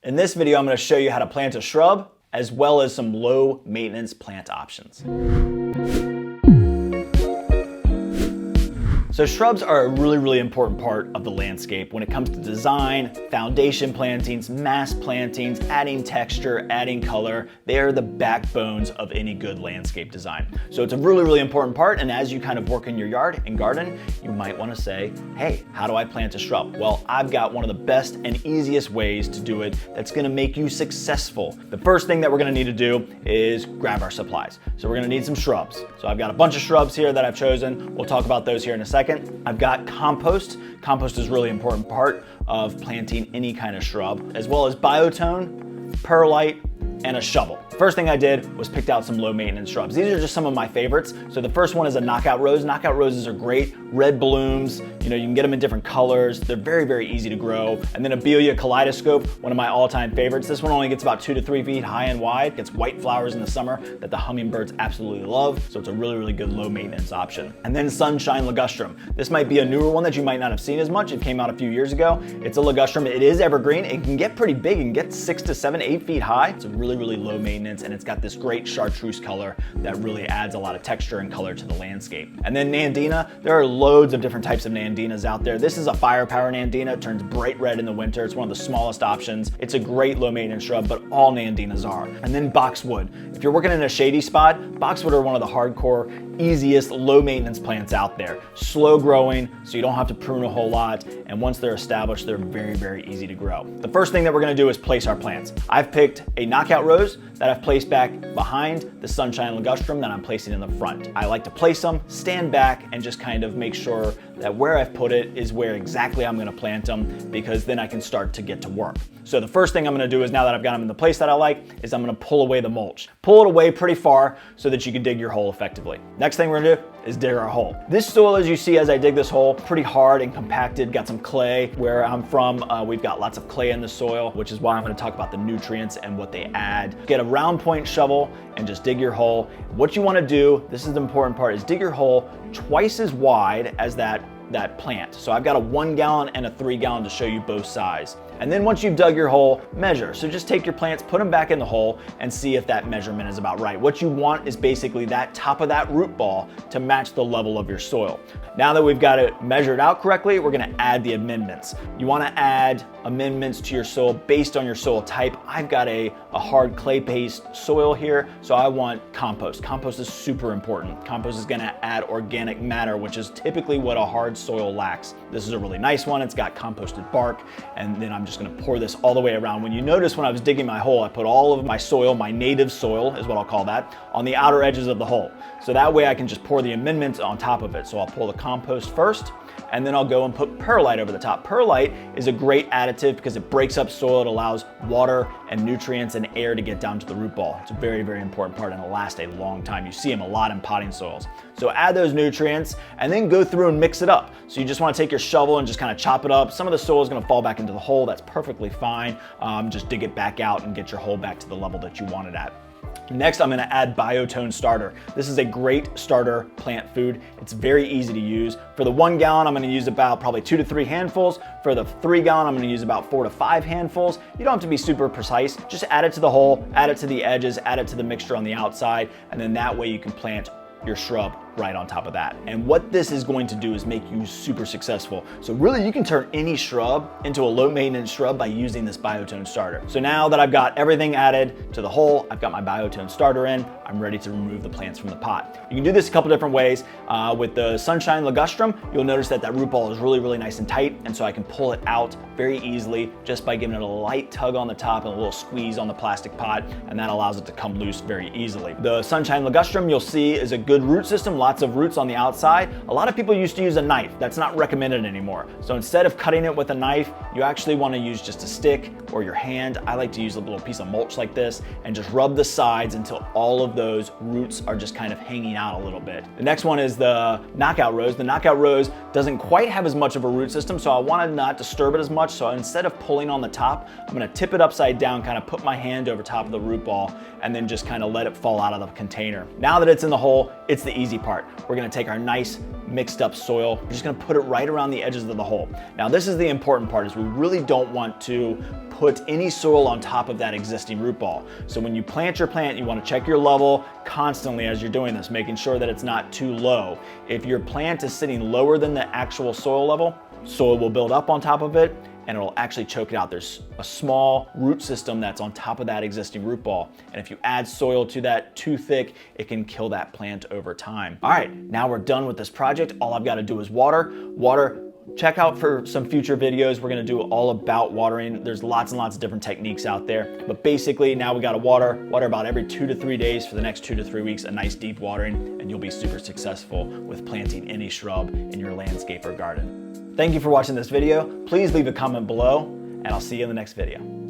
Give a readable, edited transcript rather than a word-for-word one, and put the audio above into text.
In this video, I'm going to show you how to plant a shrub, as well as some low maintenance plant options. So shrubs are a really important part of the landscape when it comes to design, foundation plantings, mass plantings, adding texture, adding color. They are the backbones of any good landscape design. So it's a really important part, and as you kind of work in your yard and garden, you might want to say, hey, how do I plant a shrub? Well, I've got one of the best and easiest ways to do it that's going to make you successful. The first thing that we're going to need to do is grab our supplies. So we're going to need some shrubs. So I've got a bunch of shrubs here that I've chosen. We'll talk about those here in a second. I've got compost. Compost is a really important part of planting any kind of shrub, as well as biotone, perlite, and a shovel. First thing I did was picked out some low maintenance shrubs. These are just some of my favorites. So the first one is a knockout rose. Knockout roses are great. Red blooms, you can get them in different colors. They're very easy to grow. And then Abelia kaleidoscope, one of my all-time favorites. This one only gets about 2 to 3 feet high and wide. Gets white flowers in the summer that the hummingbirds absolutely love. So it's a really good low maintenance option. And then sunshine ligustrum. This might be a newer one that you might not have seen as much. It came out a few years ago. It's a ligustrum. It is evergreen. It can get pretty big. It can get 6 to 7, 8 feet high. It's a really low maintenance, and it's got this great chartreuse color that really adds a lot of texture and color to the landscape. And then Nandina, there are loads of different types of Nandinas out there. This is a firepower Nandina. It turns bright red in the winter. It's one of the smallest options. It's a great low maintenance shrub, but all Nandinas are. And then boxwood. If you're working in a shady spot, boxwood are one of the hardcore, easiest low maintenance plants out there. Slow growing, so you don't have to prune a whole lot. And once they're established, they're very easy to grow. The first thing that we're gonna do is place our plants. I've picked a knockout rose that I've placed back behind the sunshine ligustrum that I'm placing in the front. I like to place them, stand back, and just kind of make sure that where I've put it is where exactly I'm gonna plant them, because then I can start to get to work. So the first thing I'm gonna do is, now that I've got them in the place that I like, is I'm gonna pull away the mulch. Pull it away pretty far so that you can dig your hole effectively. Next thing we're gonna do is dig our hole. This soil, as you see as I dig this hole, pretty hard and compacted, got some clay. Where I'm from, we've got lots of clay in the soil, which is why I'm gonna talk about the nutrients and what they add. Get a round point shovel and just dig your hole. What you wanna do, this is the important part, is dig your hole twice as wide as that plant. So I've got a 1 gallon and a 3 gallon to show you both size. And then once you've dug your hole, measure. So just take your plants, put them back in the hole, and see if that measurement is about right. What you want is basically that top of that root ball to match the level of your soil. Now that we've got it measured out correctly, we're gonna add the amendments. You wanna add amendments to your soil based on your soil type. I've got a hard clay-based soil here, so I want compost. Compost is super important. Compost is gonna add organic matter, which is typically what a hard soil lacks. This is a really nice one. It's got composted bark, and then I'm just gonna pour this all the way around. When you notice when I was digging my hole, I put all of my soil, my native soil is what I'll call that, on the outer edges of the hole. So that way I can just pour the amendments on top of it. So I'll pour the compost first, and then I'll go and put perlite over the top. Perlite is a great additive because it breaks up soil. It allows water and nutrients and air to get down to the root ball. It's a very important part, and it'll last a long time. You see them a lot in potting soils. So add those nutrients and then go through and mix it up. So you just want to take your shovel and just kind of chop it up. Some of the soil is going to fall back into the hole. That's perfectly fine. Just dig it back out and get your hole back to the level that you want it at. Next, I'm gonna add biotone starter. This is a great starter plant food. It's very easy to use. For the 1 gallon, I'm gonna use about probably 2 to 3 handfuls. For the 3 gallon, I'm gonna use about 4 to 5 handfuls. You don't have to be super precise. Just add it to the hole, add it to the edges, add it to the mixture on the outside, and then that way you can plant your shrub right on top of that. And what this is going to do is make you super successful. So really, you can turn any shrub into a low maintenance shrub by using this biotone starter. So now that I've got everything added to the hole, I've got my biotone starter in, I'm ready to remove the plants from the pot. You can do this a couple different ways. With the sunshine ligustrum, you'll notice that root ball is really nice and tight, and so I can pull it out very easily just by giving it a light tug on the top and a little squeeze on the plastic pot, and that allows it to come loose very easily. The sunshine ligustrum, you'll see, is a good root system, lots of roots on the outside. A lot of people used to use a knife. That's not recommended anymore. So instead of cutting it with a knife, you actually want to use just a stick or your hand. I like to use a little piece of mulch like this and just rub the sides until all of those roots are just kind of hanging out a little bit. The next one is the knockout rose. The knockout rose doesn't quite have as much of a root system, so I want to not disturb it as much. So instead of pulling on the top, I'm going to tip it upside down, kind of put my hand over top of the root ball, and then just kind of let it fall out of the container. Now that it's in the hole, it's the easy part. part. We're gonna take our nice mixed up soil, we're just gonna put it right around the edges of the hole. Now this is the important part, is we really don't want to put any soil on top of that existing root ball. So when you plant your plant, you want to check your level constantly as you're doing this, making sure that it's not too low. If your plant is sitting lower than the actual soil level, soil will build up on top of it and it'll actually choke it out. There's a small root system that's on top of that existing root ball. And if you add soil to that too thick, it can kill that plant over time. All right, now we're done with this project. All I've got to do is water. Check out for some future videos. We're gonna do all about watering. There's lots and lots of different techniques out there. But basically now we gotta water about every 2 to 3 days for the next 2 to 3 weeks, a nice deep watering, and you'll be super successful with planting any shrub in your landscape or garden. Thank you for watching this video. Please leave a comment below, and I'll see you in the next video.